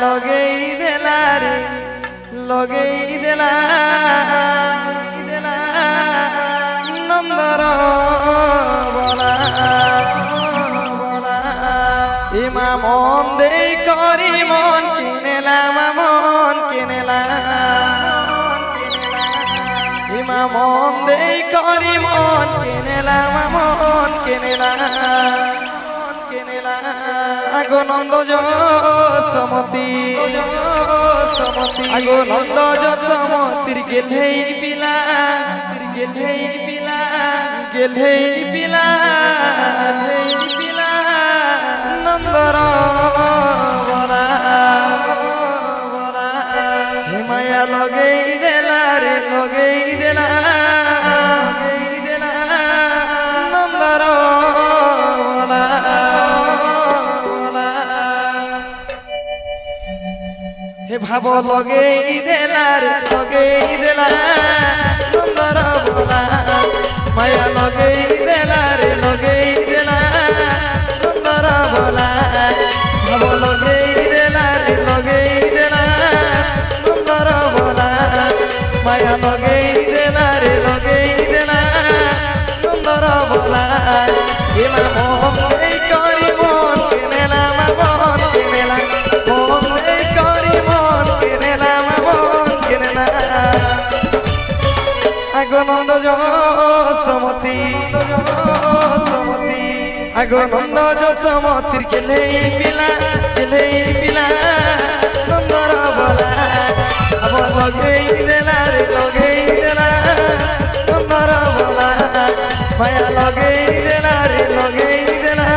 লগেই দেলা রে লগেই দেলা নন্দর বলা ইমা মন দেই করি মন কিনেলাম মন কিনেলাম ইমা মন দেই করি মন কিনেলাম আগো নন্দ যশোমতী আগো নন্দ যশোমতীর গেলেই পিলা নন্দর বলা হিমায়া লগেই দেলা রে লগেই দেলা নন্দর বলা হে ভাব লগেই দেলা রে লগেই দেলা নন্দর বলা মায়া লগেই দেলা রে লগেই দেলা নন্দর বলা ভাব লগেই দেলা রে লগেই দেলা নন্দর বলা মায়া লগেই দেলা রে লগেই দেলা নন্দর বলা এমা মোহন এই করি মন কিনেলাম মন কিনেলাম মোহন এই করি মন কিনেলাম মন কিনেলাম আগো নন্দ যশোমতী আগো নন্দ যশোমতীর গেলেই পিলা নন্দর বলা আব লগেই দেলা রে লগেই দেলা নন্দর বলা মায়া লগেই দেলা রে লগেই দেলা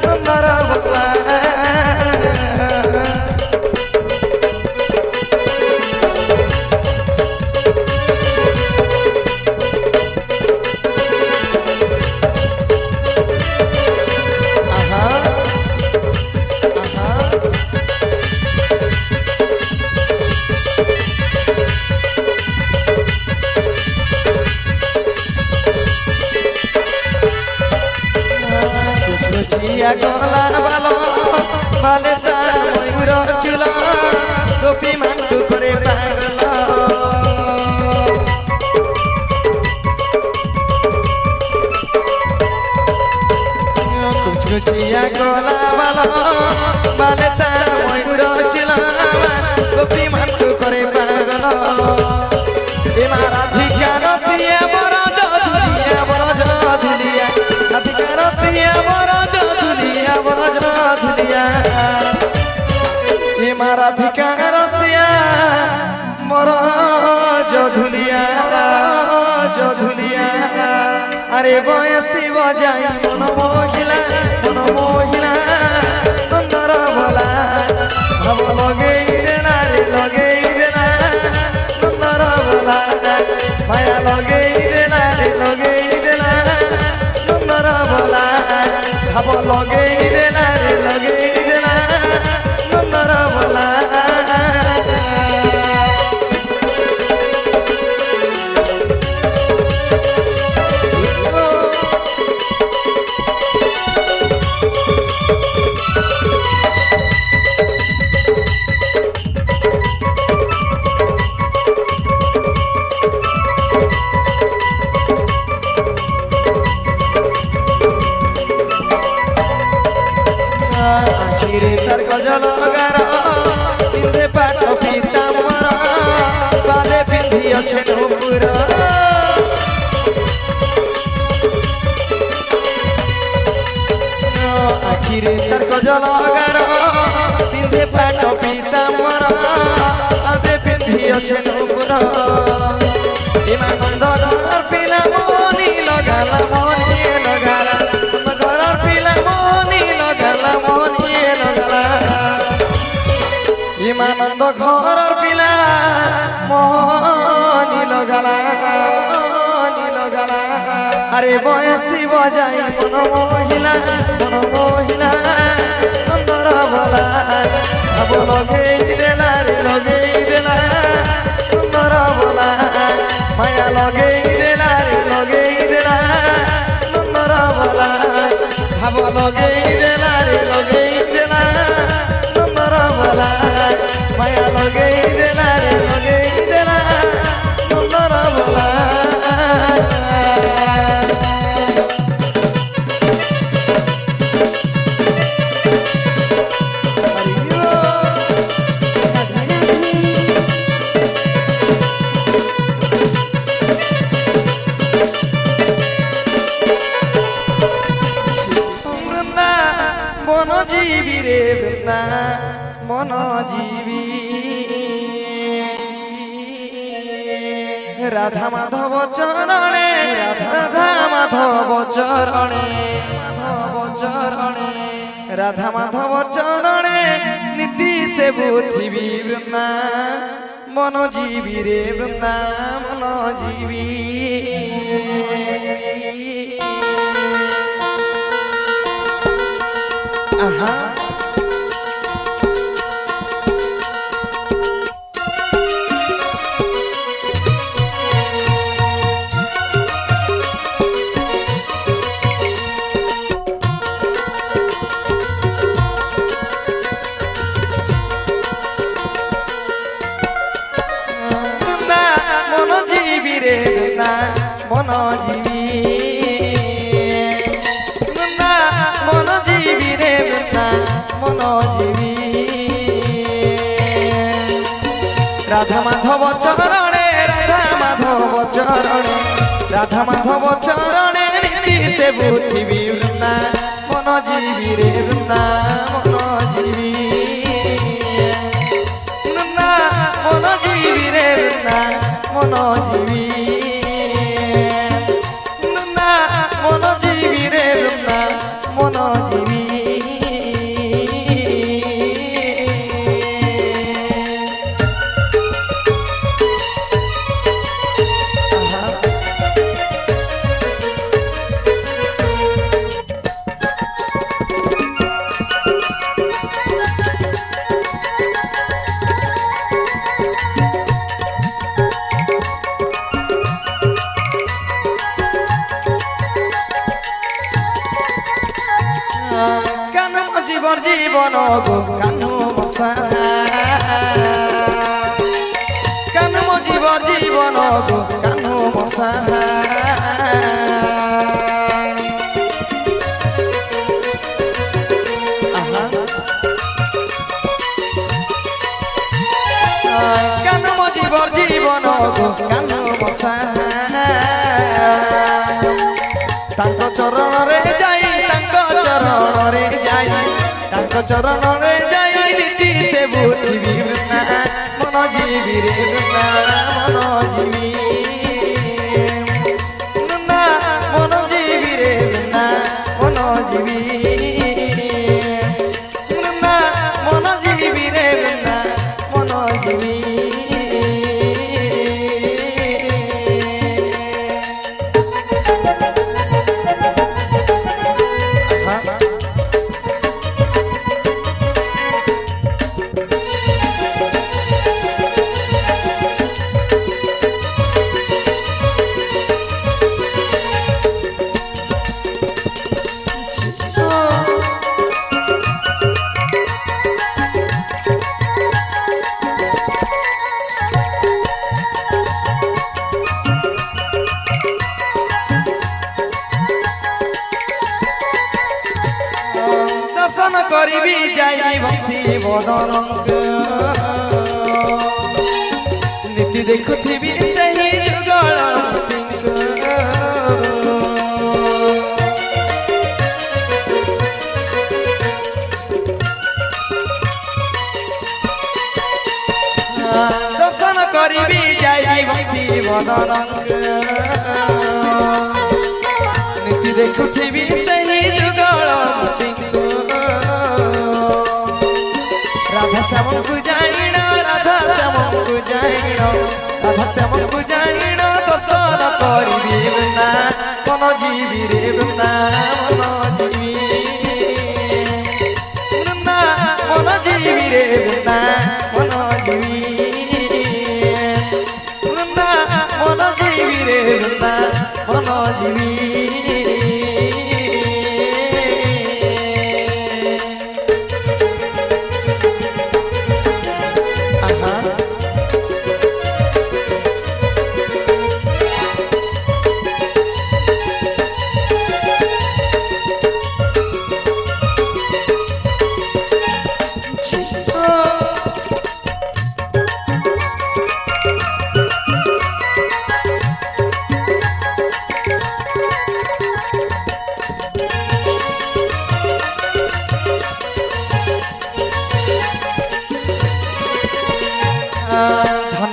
নন্দর বলা গলা বালো বালে তার ময়ূর চুল গোপী মান্টু করে পাগল কুচকুচিয়া গলা বালো বালে তার ময়ূর চুল গোপী মান্টু করে পাগল এমা রাধিকা রতিয়া বড় জধুলিয়া রাধিকা রতিয়া বড় হিমা রাধিকা রসিয়া মর জধুলিয়া আরে বয়সী বজাই মন মহিলা নন্দর বলা ভাব লগেই দেলা রে লগেই দেলা নন্দর বলা মায়া লগেই দেলা রে লগেই দেলা নন্দর বলা ভাব লগেই দেলা রে লগেই দেলা নন্দর বলা গজল গার পিন্ধে পাঠ পিতাম্বর পাদে পিন্ধিଅছে নূপুর আখিরে তার গজল গার পিন্ধে পাঠ পিতাম্বর পাদে পিন্ধিଅছে নূপুর ইমানন্দ ঘর পিলা মনি লগালা ঘর পিলা মনি লগালা ইমানন্দ ঘর পিলা মনি লগালা আরে বয়সী বজাই মন মহিলা নন্দর বলা ভাব লগেই দেলা রে লগেই দেলা নন্দর বলা মায়া লগেই দেলা রে লগেই দেলা নন্দর বলা ভাব লগেই দেলা রে লগেই দেলা নন্দর বলা বৃন্দা মন জীবী রাধা মাধব চরণে রাধা মাধব চরণে রাধা মাধব চরণে নীতি সে বুথিবি বৃন্দা মন জীবী রে বৃন্দা মন জীবী আহা মন জীবী বৃন্দা মন জীবী রে বৃন্দা মন জীবী রাধা মাধব চরণে রাধা মাধব চরণে রাধা মাধব চরণে নীতি সে বুথিবি বৃন্দা মন জীবী রে বৃন্দা মন জীবী বৃন্দা মন জীবী রে বৃন্দা মন জীবী মন জীবী রে বৃন্দা মন জীবী জীবন গো কানু মশা কানু জীবন গো কানু মশা কানু জীবন গো কানু মশা তাঙ্ক চরণরে যাই তাঙ্ক চরণরে যাই তাঙ্ক চরণরে যাই নীতি সে বুথিবি বৃন্দা মন জীবী রে বৃন্দা মন জীবী বৃন্দা মন জীবী রে বৃন্দা মন জীবী বৃন্দা মন জীবী রে বৃন্দা মন জীবী দর্শন করিবি যাই ভক্তি বদনঙ্গ নীতি দেখুথিবি সেই যুগল দর্শন করিবি যাই ভক্তি বদনঙ্গ নীতি দেখুথিবি সেই যুগল রাধা শ্যামକୁ ଜାଣିଣ ରାଧା ଶ୍ୟାମକୁ ଜାଣିଣ ରାଧା ଶ୍ୟାମକୁ ଜାଣିଣ ଦର୍ଶନ କରିବି ବୃନ୍ଦା ମନ জীবী রে বৃন্দা মন জীবী বৃন্দা মন জীবী রে বৃন্দা মন জীবী বৃন্দা মন জীবী রে বৃন্দা মন জীবী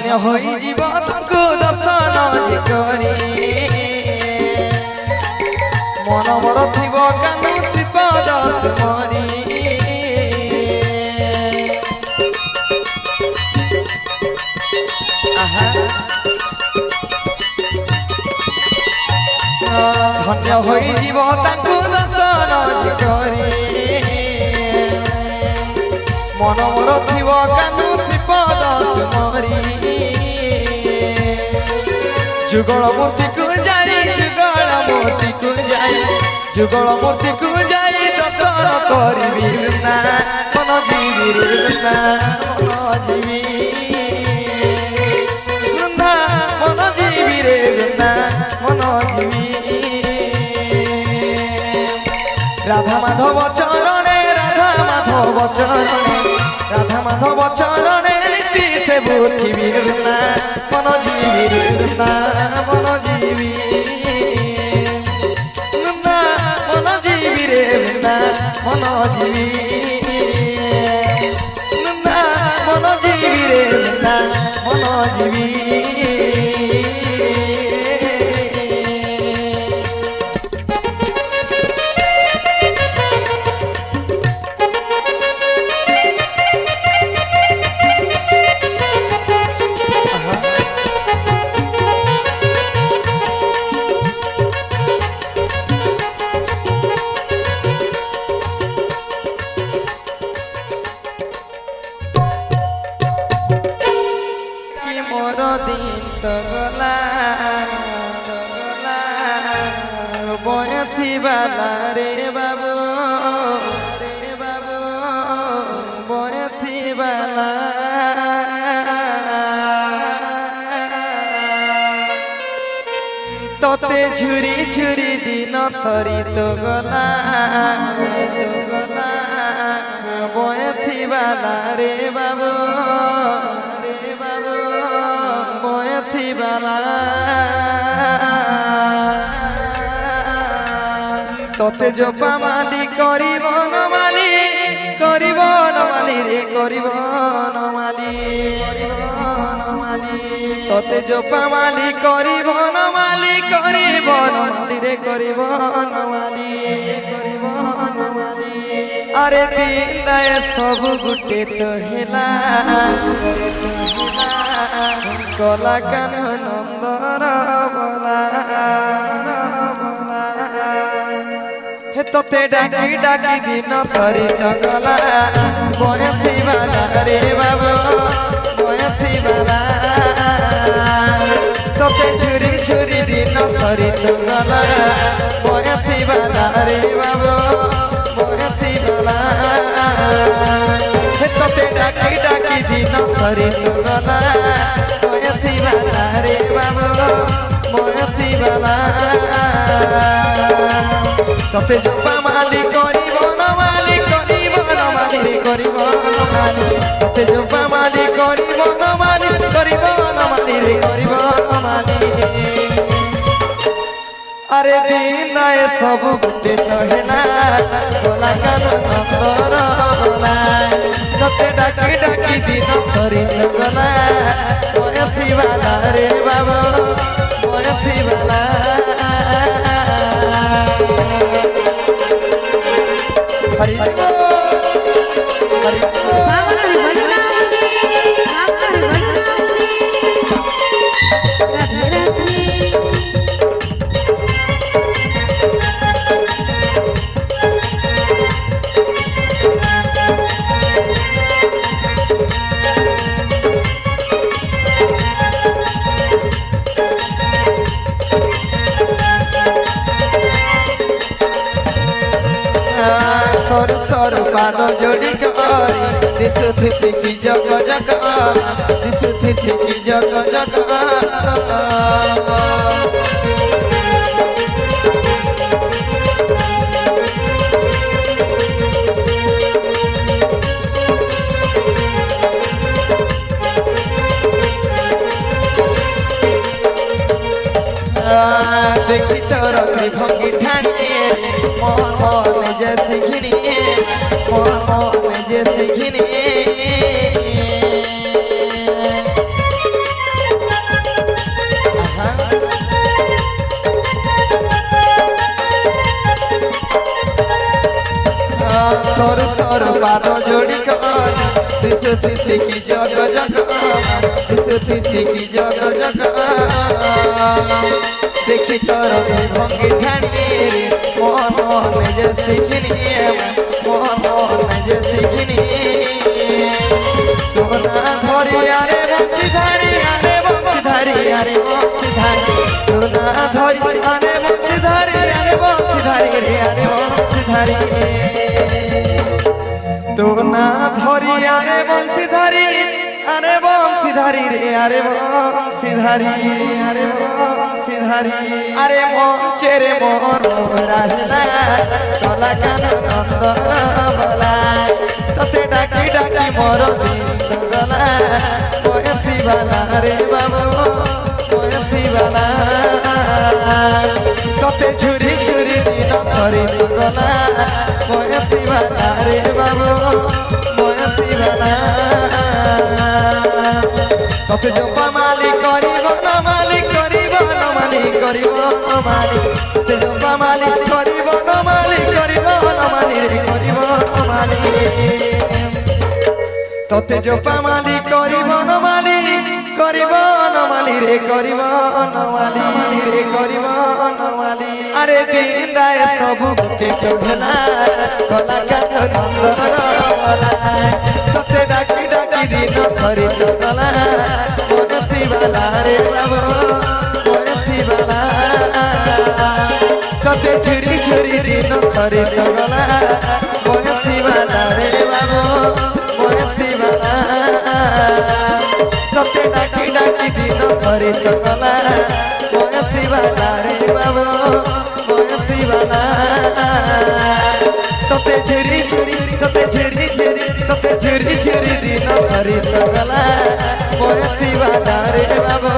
ধন্য হই জীব তাঙ্কু দর্শন যে করি মন মর থিব কানু শ্রীপদ মরি ধন্য হই জীব তাঙ্কু দর্শন যে করি মন মর থিব কানু শ্রীপদ মরি যুগল মূর্তি কু যাই যুগল মূর্তি কু যাই যুগল মূর্তি কু যাই দর্শন করিবি না মন জীবি রে না মন জীবি না মন জীবি রে না মন জীবি রাধা মাধব চরণে রাধা মাধব চরণে রাধা মাধব চরণে নীতি সে বুঝিবি না মন জীবি রে না মন জীবি না মন জীবি রে না মন জীবি না মন জীবি রে না মন জীবি বয়সী বালা রে বাবু বয়সী বালা তোতে ঝুরি ঝুরি দিন সরি তো গলা বয়সী বালা রে বাবু বয়সী বালা তোতে জপা মালি করিব নমালি রে করিব নমালি তোতে জপা মালি করিব নমালি রে করিব নমালি আরে দিন সবু গুটে তো হেলা কলা কান নন্দর বলা তোতে ডাকি ডাকি দিন সরি তো গলা বয়সী বালা রে বাবু বয়সী বালা তোতে ঝুরি ঝুরি দিন সরি তো গলা বয়সী বালা রে বাবু বয়সী বালা তোতে ডাকি ডাকি দিন সরি তো গলা বয়সী বালা রে বাবু বয়সী বালা তোতে জপা মালি করিব নমালি রে করিব নমালি তোতে জপা মালি করিব নমালি রে করিব নমালি আরে দিন সবু গুটে তো হেলা গোলা কান নন্দর গোলা তোতে ডাকি ডাকি দিন সরি তো গলা বয়সী বালা রে বাবু বয়সী বালা হরি হরি সরু সরু পাদ যোড়ি করি দিশু থিসি কি জগ জগ দিশু থিসি কি জগ জগ দেখি তোর ত্রিভঙ্গি ঠানিয়ে মন যে শিখিনি মন যে শিখিনি সরু সরু পাদ জোড়ি করি শিশু শিশি কি জগ জগ শিশু শিশি কি জগ জগ দেখি তোর ভঙ্গি ঠানিয়ে রে মন নিজে শিখিনি মন নিজে শিখিনি তোরা ধরি আরে বংশী ধারি আরে বংশী ধারি আরে বংশী ধারি তোরা ধরি আরে বংশী ধারি আরে বংশী ধারি রে আরে বংশী ধারি তোরা ধরি আরে বংশী ধারি আরে বংশী ধারি রে আরে বংশী ধারি আরে বংশী ধারি আরে মঞ্চের মোর রাহলা কলা কান নন্দ বলা তোতে ডাকি ডাকি মোর দিন গলা বয়সী বালা রে বাবু বয়সী বালা তোতে ঝুরি ঝুরি দিন ধরি গলা বয়সী বালা রে বাবু বয়সী বালা তোতে জপা মালি করিব না মালি করিব না মালি করিব না মালি তোতে জপা মালি করিব না মালি করিব না মালি রে করিব না মালি তোতে জপা মালি করিব না মালি করিব না মালি রে করিব না মালি রে করিব না মালি আরে দিন রায় সবু গুটি ভেলা গলা কাঠ নন্দর বলা তোতে ডাকি ডাকি দিন ধরি গলা বয়সী বালা রে বাবু বয়সী বালা তোতে ঝুরি ঝুরি দিন ধরি গলা বয়সী বালা রে বাবু বয়সী বালা তোতে ডাকি ডাকি দিন ধরি গলা বয়সী বালা রে বাবু বয়সী বালা তোতে ঝুরি ঝুরি তোতে ঝুরি ঝুরি তোতে ঝুরি ঝুরি দিন ধরি গলা বয়সী বালা রে বাবু